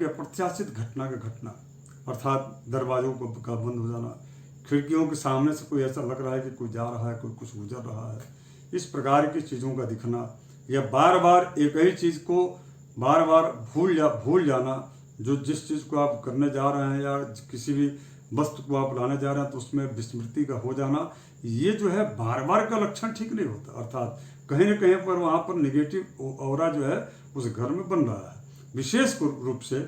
कि अप्रत्याशित घटना का घटना, अर्थात दरवाजों का बंद हो जाना, खिड़कियों के सामने से कोई ऐसा लग रहा है कि कोई जा रहा है, कोई कुछ गुजर रहा है, इस प्रकार की चीज़ों का दिखना, या बार बार एक ही चीज़ को बार बार भूल जाना, जो जिस चीज़ को आप करने जा रहे हैं या किसी भी वस्तु को आप लाने जा रहे हैं तो उसमें विस्मृति का हो जाना, ये जो है बार बार का लक्षण ठीक नहीं होता। अर्थात कहीं न कहीं पर वहाँ पर निगेटिव ऑरा जो है उस घर में बन रहा है। विशेष रूप से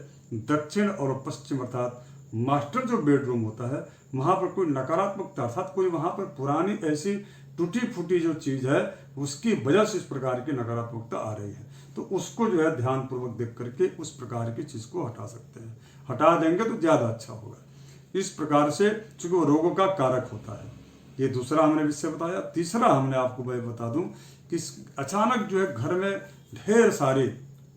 दक्षिण और पश्चिम अर्थात मास्टर जो बेडरूम होता है, वहाँ पर कोई नकारात्मकता अर्थात कोई वहाँ पर पुरानी ऐसी टूटी फूटी जो चीज़ है उसकी वजह से इस प्रकार की नकारात्मकता आ रही है, तो उसको जो है ध्यानपूर्वक देख करके उस प्रकार की चीज़ को हटा सकते हैं। हटा देंगे तो ज़्यादा अच्छा होगा। इस प्रकार से चूँकि वो रोगों का कारक होता है। ये दूसरा हमने विषय बताया। तीसरा हमने आपको मैं बता दूं कि अचानक जो है घर में ढेर सारी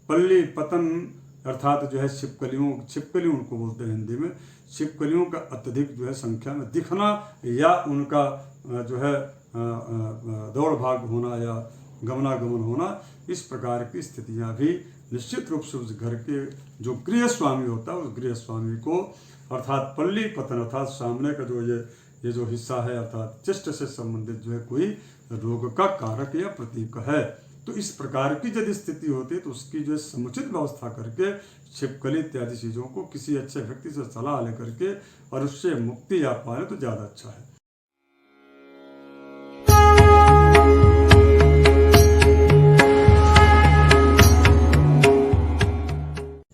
पल्ली पतन अर्थात जो है छिपकलियों उनको बोलते हैं हिंदी में, छिपकलियों का अत्यधिक जो है संख्या में दिखना या उनका जो है दौड़ भाग होना या गमनागमन होना, इस प्रकार की स्थितियां भी निश्चित रूप से उस घर के जो गृह स्वामी होता है उस गृह स्वामी को अर्थात पल्ली पतन अर्थात सामने का जो ये जो हिस्सा है अर्थात चेस्ट से संबंधित जो है कोई रोग का कारक या प्रतीक है। तो इस प्रकार की यदि स्थिति होती है तो उसकी जो है समुचित व्यवस्था करके छिपकली इत्यादि चीज़ों को किसी अच्छे व्यक्ति से सलाह लेकर के और उससे मुक्ति आ पाए तो ज़्यादा अच्छा है।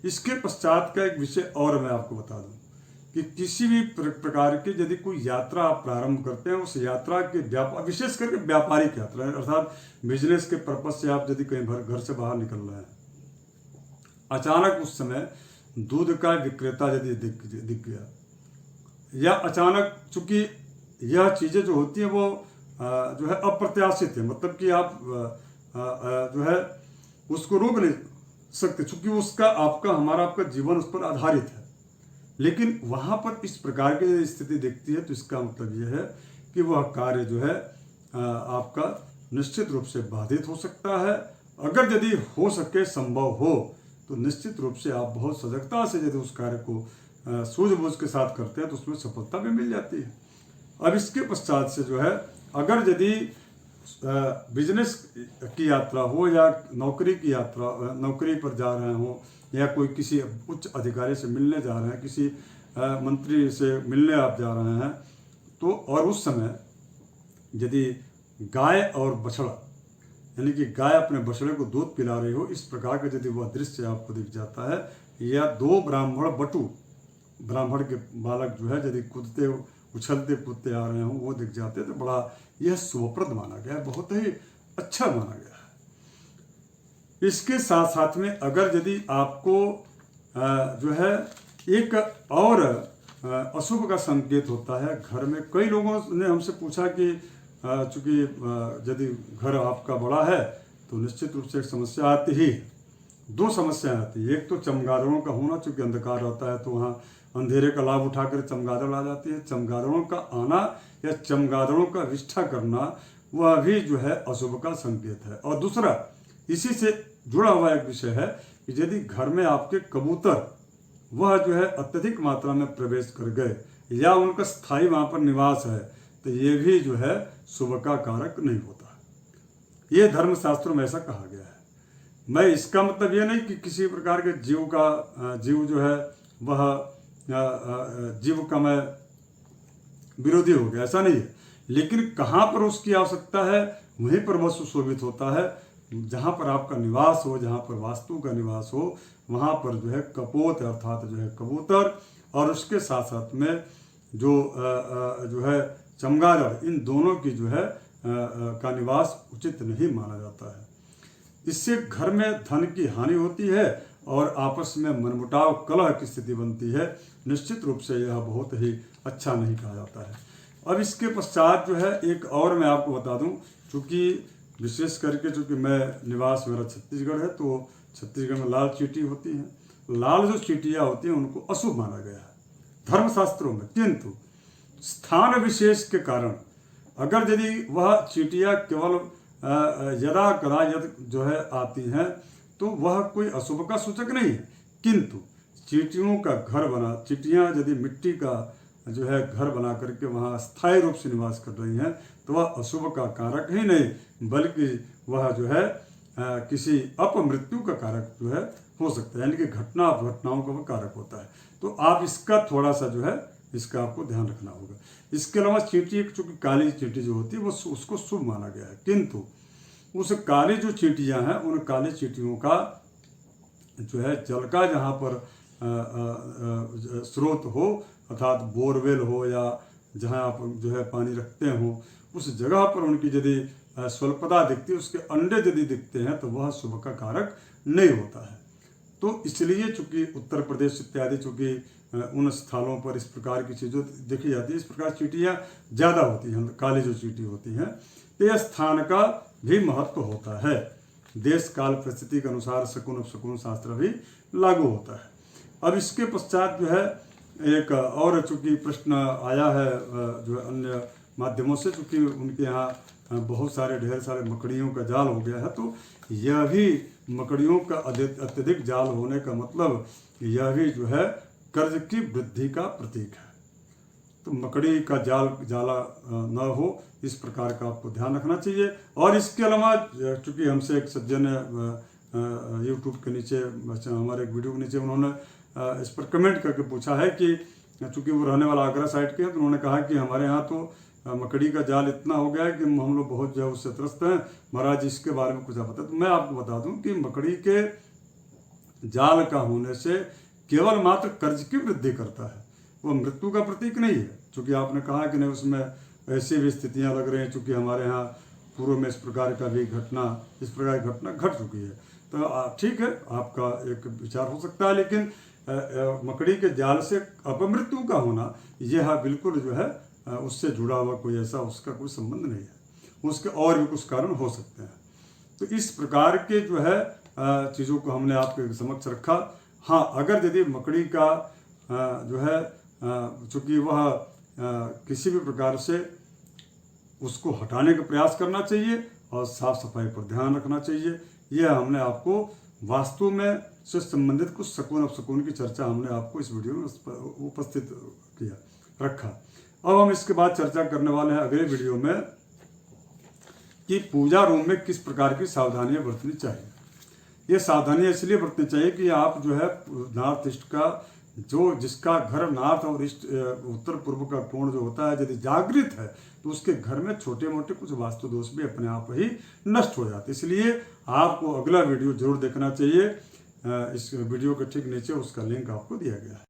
इसके पश्चात का एक विषय और मैं आपको बता दूं कि किसी भी प्रकार की यदि कोई यात्रा आप प्रारंभ करते हैं, उस यात्रा के विशेष करके व्यापारिक यात्रा अर्थात बिजनेस के पर्पज से आप यदि कहीं घर से बाहर निकल रहे हैं, अचानक उस समय दूध का विक्रेता यदि दिख गया या अचानक, चूंकि यह चीज़ें जो होती हैं वो जो है अप्रत्याशित है, मतलब कि आप जो है उसको रोक नहीं सकते, चूंकि उसका आपका जीवन उस पर आधारित है। लेकिन वहाँ पर इस प्रकार की स्थिति दिखती है तो इसका मतलब यह है कि वह कार्य जो है आपका निश्चित रूप से बाधित हो सकता है। अगर यदि हो सके संभव हो तो निश्चित रूप से आप बहुत सजगता से यदि उस कार्य को सूझबूझ के साथ करते हैं तो उसमें सफलता भी मिल जाती है। अब इसके पश्चात से जो है अगर यदि बिजनेस की यात्रा हो या नौकरी की यात्रा, नौकरी पर जा रहे हो या कोई किसी उच्च अधिकारी से मिलने जा रहे हैं, किसी मंत्री से मिलने आप जा रहे हैं, तो और उस समय यदि गाय और बछड़ा यानी कि गाय अपने बछड़े को दूध पिला रही हो, इस प्रकार का यदि वह दृश्य आपको दिख जाता है, या दो ब्राह्मण के बालक जो है यदि कूदते उछलते कूदते आ रहे हों वो दिख जाते हैं तो बड़ा यह शुभप्रद माना गया है, बहुत ही अच्छा माना गया है। इसके साथ साथ में अगर यदि आपको जो है एक और अशुभ का संकेत होता है घर में, कई लोगों ने हमसे पूछा कि चूंकि यदि घर आपका बड़ा है तो निश्चित रूप से एक समस्या आती ही, दो समस्याएं आती है। एक तो चमगादड़ों का होना, चूंकि अंधकार रहता है तो वहाँ अंधेरे का लाभ उठाकर चमगादड़ आ जाती है। चमगादड़ों का आना या चमगादड़ों का विष्ठा करना वह भी जो है अशुभ का संकेत है। और दूसरा इसी से जुड़ा हुआ एक विषय है कि यदि घर में आपके कबूतर वह जो है अत्यधिक मात्रा में प्रवेश कर गए या उनका स्थायी वहाँ पर निवास है तो ये भी जो है शुभ का कारक नहीं होता। ये धर्मशास्त्रों में ऐसा कहा गया है। मैं इसका मतलब ये नहीं कि किसी प्रकार के जीव जो है वह जीव का मैं विरोधी हो गया, ऐसा नहीं है। लेकिन कहाँ पर उसकी आवश्यकता है वहीं पर वह सुशोभित होता है। जहाँ पर आपका निवास हो, जहाँ पर वास्तु का निवास हो, वहाँ पर जो है कपोत अर्थात जो है कबूतर और उसके साथ साथ में जो है चमगादड़, इन दोनों की जो है का निवास उचित नहीं माना जाता है। इससे घर में धन की हानि होती है और आपस में मनमुटाव कलह की स्थिति बनती है। निश्चित रूप से यह बहुत ही अच्छा नहीं कहा जाता है। अब इसके पश्चात जो है एक और मैं आपको बता दूं, चूँकि विशेष करके चूँकि मैं निवास मेरा छत्तीसगढ़ है तो छत्तीसगढ़ में लाल चींटी होती हैं। लाल जो चींटियाँ होती हैं उनको अशुभ माना गया है धर्मशास्त्रों में, किंतु स्थान विशेष के कारण अगर यदि वह चींटियाँ केवल यदा कदा यद जो है आती हैं तो वह कोई अशुभ का सूचक नहीं है। किंतु चींटियों का घर बना, चींटियाँ यदि मिट्टी का जो है घर बना करके वहाँ स्थायी रूप से निवास कर रही हैं तो वह अशुभ का कारक ही नहीं बल्कि वह जो है किसी अपमृत्यु का कारक जो है हो सकता है, यानी कि घटनाओं का वह कारक होता है। तो आप इसका थोड़ा सा जो है इसका आपको ध्यान रखना होगा। इसके अलावा चींटी, चूँकि काली चींटी जो होती है वो उसको शुभ माना गया है, किंतु उस काली जो चींटियाँ हैं उन काली चींटियों का जो है जल का जहाँ पर स्रोत हो अर्थात बोरवेल हो या जहाँ आप जो है पानी रखते हो उस जगह पर उनकी यदि स्वल्पता दिखती है, उसके अंडे यदि दिखते हैं तो वह शुभ का कारक नहीं होता है। तो इसलिए चूँकि उत्तर प्रदेश इत्यादि चूँकि उन स्थलों पर इस प्रकार की चीज़ों देखी जाती है, इस प्रकार चींटियाँ ज़्यादा होती हैं, काली जो चींटी होती हैं, तो यह स्थान का भी महत्व होता है। देश काल परिस्थिति के अनुसार शकुन अपशकुन शास्त्र भी लागू होता है। अब इसके पश्चात जो है एक और चूँकि प्रश्न आया है जो अन्य माध्यमों से, चूँकि उनके यहाँ बहुत सारे ढेर सारे मकड़ियों का जाल हो गया है, तो यह भी मकड़ियों का अत्यधिक जाल होने का मतलब यह भी जो है कर्ज की वृद्धि का प्रतीक है। तो मकड़ी का जाला न हो इस प्रकार का आपको ध्यान रखना चाहिए। और इसके अलावा चूँकि हमसे एक सज्जन यूट्यूब के नीचे हमारे एक वीडियो के नीचे उन्होंने इस पर कमेंट करके पूछा है कि चूँकि वो रहने वाला आगरा साइड के हैं, तो उन्होंने कहा कि हमारे यहाँ तो मकड़ी का जाल इतना हो गया है कि हम लोग बहुत जो है उससे त्रस्त हैं, महाराज इसके बारे में कुछ आप बताएं। तो मैं आपको बता दूं कि मकड़ी के जाल का होने से केवल मात्र कर्ज की वृद्धि करता है, वो मृत्यु का प्रतीक नहीं है। चूँकि आपने कहा कि नहीं उसमें ऐसी भी स्थितियाँ लग रही हैं, चूँकि हमारे यहाँ पूर्व में इस प्रकार की घटना घट चुकी है, तो ठीक है आपका एक विचार हो सकता है, लेकिन मकड़ी के जाल से अपमृत्यु का होना यह बिल्कुल जो है उससे जुड़ा हुआ कोई ऐसा उसका कोई संबंध नहीं है, उसके और भी कुछ कारण हो सकते हैं। तो इस प्रकार के जो है चीज़ों को हमने आपके समक्ष रखा। हाँ, अगर यदि मकड़ी का जो है चूँकि वह किसी भी प्रकार से उसको हटाने का प्रयास करना चाहिए और साफ सफाई पर ध्यान रखना चाहिए, यह हमने आपको वास्तु में से संबंधित कुछ शकुन अपशकुन की चर्चा हमने आपको इस वीडियो में उपस्थित किया रखा। अब हम इसके बाद चर्चा करने वाले हैं अगले वीडियो में कि पूजा रूम में किस प्रकार की सावधानियां बरतनी चाहिए। ये सावधानियां इसलिए बरतनी चाहिए कि आप जो है नॉर्थ ईस्ट का जिसका घर नॉर्थ और ईस्ट उत्तर पूर्व का कोण जो होता है यदि जागृत है तो उसके घर में छोटे मोटे कुछ वास्तु दोष भी अपने आप ही नष्ट हो जाते। इसलिए आपको अगला वीडियो जरूर देखना चाहिए। इस वीडियो के ठीक नीचे उसका लिंक आपको दिया गया है।